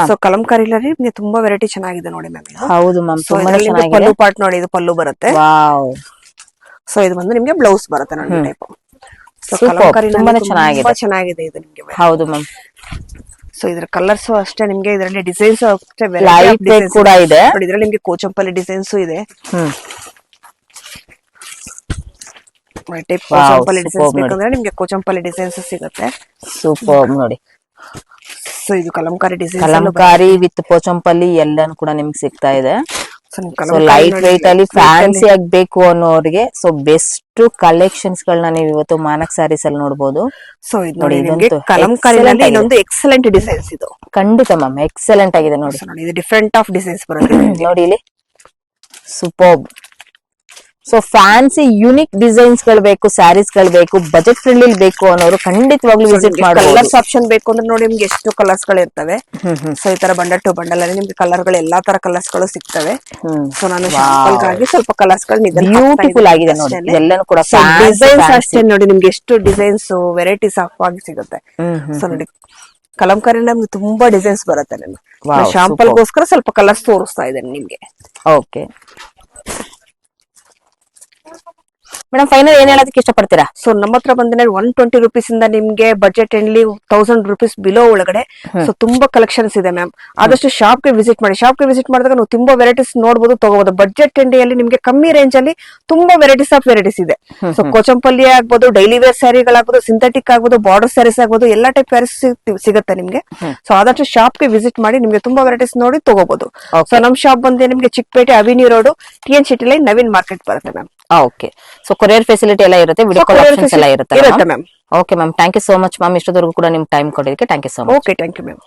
ಸೊ ಕಲಂಕಾರಿಲಲ್ಲಿ ನಿಮ್ಗೆ ತುಂಬಾ ವೆರೈಟಿ ಚೆನ್ನಾಗಿದೆ ನೋಡಿ ಮ್ಯಾಮ್. ಹೌದು ಮ್ಯಾಮ್, ತುಂಬಾ ಚೆನ್ನಾಗಿದೆ. ಪಲ್ಲು ಪಾರ್ಟ್ ನೋಡಿ, ಇದು ಪಲ್ಲು ಬರುತ್ತೆ. ವಾವ್. ಸೊ ಇದು ಬಂದು ನಿಮ್ಗೆ ಬ್ಲೌಸ್ ಬರುತ್ತೆ ನೋಡಿ ಟೈಪ್. ತುಂಬಾನೇ ಚೆನ್ನಾಗಿದೆ ಇದು ನಿಮ್ಗೆ. ಹೌದು ಮ್ಯಾಮ್. ಸೊ ಇದ್ರ ಕಲರ್ಸ್ ಅಷ್ಟೇ ನಿಮ್ಗೆ, ಇದರಲ್ಲಿ ಡಿಸೈನ್ಸ್ ಅಷ್ಟೇ ಲೈಟ್ ವೇಟ್ ಕೂಡ ಇದೆ ನೋಡಿ. ಇದ್ರಲ್ಲಿ ನಿಮ್ಗೆ ಕೋಚಂಪಲ್ಲಿ ಡಿಸೈನ್ಸ್ ಇದೆ. ಕೋಚಂಪಲ್ಲಿ ಡಿಸೈನ್ಸ್ ಬೇಕಂದ್ರೆ ನಿಮ್ಗೆ ಕೋಚಂಪಲ್ಲಿ ಡಿಸೈನ್ಸ್ ಸಿಗುತ್ತೆ. ಸೂಪರ್ ನೋಡಿ. ಸೊ ಇದು ಕಲಂಕಾರಿ ಡಿಸೈನ್, ಕಲಂಕಾರಿ ವಿತ್ ಪೋಚಂಪಲ್ಲಿ ಎಲ್ಲಾನು ಕೂಡ ನಿಮ್ಗೆ ಸಿಗ್ತಾ ಇದೆ. ಸೊ ಲೈಟ್ ವೇಟ್ ಅಲ್ಲಿ ಫ್ಯಾನ್ಸಿ ಆಗ್ಬೇಕು ಅನ್ನೋರಿಗೆ ಸೊ ಬೆಸ್ಟ್ ಕಲೆಕ್ಷನ್ಸ್ ಗಳನ್ನ ನೀವು ಇವತ್ತು ಮಾನಕ್ ಸ್ಯಾರೀಸ್ ಅಲ್ಲಿ ನೋಡಬಹುದು. ಸೊ ಇದು ನೋಡಿ ನಿಮ್ಗೆ ಕಲಂಕಾರಿನಲ್ಲಿ ಇನ್ನೊಂದು ಎಕ್ಸಲೆಂಟ್ ಡಿಸೈನ್ಸ್ ಇದು. ಖಂಡಿತ ಮ್ಯಾಮ್, ಎಕ್ಸಲೆಂಟ್ ಆಗಿದೆ ನೋಡಿ. ಇದು ಡಿಫರೆಂಟ್ ಆಫ್ ಡಿಸೈನ್ಸ್ ಬರುತ್ತೆ ನೋಡಿ ಇಲ್ಲಿ. Super. So fancy unique designs ಗಳು ಬೇಕು, ಸ್ಯಾರೀಸ್ ಗಳು ಬೇಕು, ಬಜೆಟ್ ಫ್ರೆಂಡ್ಲಿ ಬೇಕು ಅನ್ನೋರು ಖಂಡಿತವಾಗ್ಲೂ ವಿಸಿಟ್ ಮಾಡಿ. ಕಲರ್ಸ್ ಆಪ್ಷನ್ ಬೇಕು ಅಂದ್ರೆ ನೋಡಿ ನಿಮ್ಗೆ ಎಷ್ಟು ಕಲರ್ಸ್ ಗಳು ಇರ್ತವೆ. ಸೊ ಈ ತರ ಬಂಡಲ್ ಟು ಬಂಡಲ್ ಅಲ್ಲಿ ನಿಮ್ಗೆ ಕಲರ್ ಗಳು ಎಲ್ಲಾ ತರ ಕಲರ್ಸ್ ಗಳು ಸಿಗ್ತವೆ. ಸೊ ನಾನು ಶಾಂಪಲ್ ಗಾಗಿ ಸ್ವಲ್ಪ ಕಲರ್ಸ್ ಗಳು ಬ್ಯೂಟಿಫುಲ್ ಆಗಿದೆ ನೋಡಿ. ಎಲ್ಲಾನು ಕೂಡ ಡಿಸೈನ್ಸ್ ಅಷ್ಟೇ ನೋಡಿ ನಿಮ್ಗೆ ಎಷ್ಟು ಡಿಸೈನ್ಸ್ ವೆರೈಟೀಸ್ ಆಗಿ ಸಿಗುತ್ತೆ. ಸೊ ನೋಡಿ ಕಲಂಕಾರಿ ನಮ್ಗೆ ತುಂಬಾ ಡಿಸೈನ್ಸ್ ಬರುತ್ತೆ. ನಾನು ಶಾಂಪಲ್ ಗೋಸ್ಕರ ಸ್ವಲ್ಪ ಕಲರ್ಸ್ ತೋರಿಸ್ತಾ ಇದ್ದೇನೆ ನಿಮ್ಗೆ. ಓಕೆ ಮೇಡಮ್, ಫೈನಲ್ ಏನ್ ಹೇಳೋದಕ್ಕೆ ಇಷ್ಟಪಡ್ತೀರಾ? ಸೊ ನಮ್ಮ ಹತ್ರ ಬಂದ್ರೆ 120 rupees ಇಂದ ನಿಮ್ಗೆ ಬಜೆಟ್ ಎಂಡ್ಲಿ 1000 rupees ಬಿಲೋ ಒಳಗಡೆ ಸೊ ತುಂಬಾ ಕಲೆಕ್ಷನ್ಸ್ ಇದೆ ಮ್ಯಾಮ್. ಆದಷ್ಟು ಶಾಪ್ ಗೆ ವಿಸಿಟ್ ಮಾಡಿ. ಶಾಪ್ ಗೆ ವಿಸಿಟ್ ಮಾಡಿದಾಗ ನೀವು ತುಂಬಾ ವೆರೈಟೀಸ್ ನೋಡಬಹುದು, ತಗೋಬಹುದು. ಬಜೆಟ್ ಎಂಡಿಯಲ್ಲಿ ನಿಮ್ಗೆ ಕಮ್ಮಿ ರೇಂಜ್ ಅಲ್ಲಿ ತುಂಬಾ ವೆರೈಟೀಸ್ ಇದೆ. ಸೊ ಕೋಚಂಪಲ್ಲಿ ಆಗ್ಬೋದು, ಡೈಲಿ ವೇರ್ ಸ್ಯಾರಿಗಳಾಗ್ಬೋದು, ಸಿಂಥೆಟಿಕ್ ಆಗ್ಬೋದು, ಬಾರ್ಡರ್ ಸ್ಯಾರೀಸ್ ಆಗ್ಬೋದು, ಎಲ್ಲಾ ಟೈಪ್ ಸ್ಯಾರೀಸ್ ಸಿಗುತ್ತೆ ನಿಮ್ಗೆ. ಸೊ ಆದಷ್ಟು ಶಾಪ್ ಗೆ ವಿಸಿಟ್ ಮಾಡಿ, ನಿಮ್ಗೆ ತುಂಬಾ ವೆರೈಟೀಸ್ ನೋಡಿ ತಗೋಬಹುದು. ಸೊ ನಮ್ ಶಾಪ್ ಬಂದ್ರೆ ನಿಮ್ಗೆ Chikkapete avenue road, TN City line, Naveen market ಬರುತ್ತೆ ma'am. Okay. So courier facility ಎಲ್ಲ ಇರುತ್ತೆ, ವಿಡಿಯೋ ಕಾಲ್ ಆಪ್ಷನ್ಸ್ ಎಲ್ಲ ಇರುತ್ತೆ ma'am. Okay ma'am, thank you so much ma'am. ಇಷ್ಟೊತ್ತವರೆಗೂ ಕೂಡ ನಿಮ್ ಟೈಮ್ ಕೊಡೋದಕ್ಕೆ thank you so much. Okay, thank you ma'am.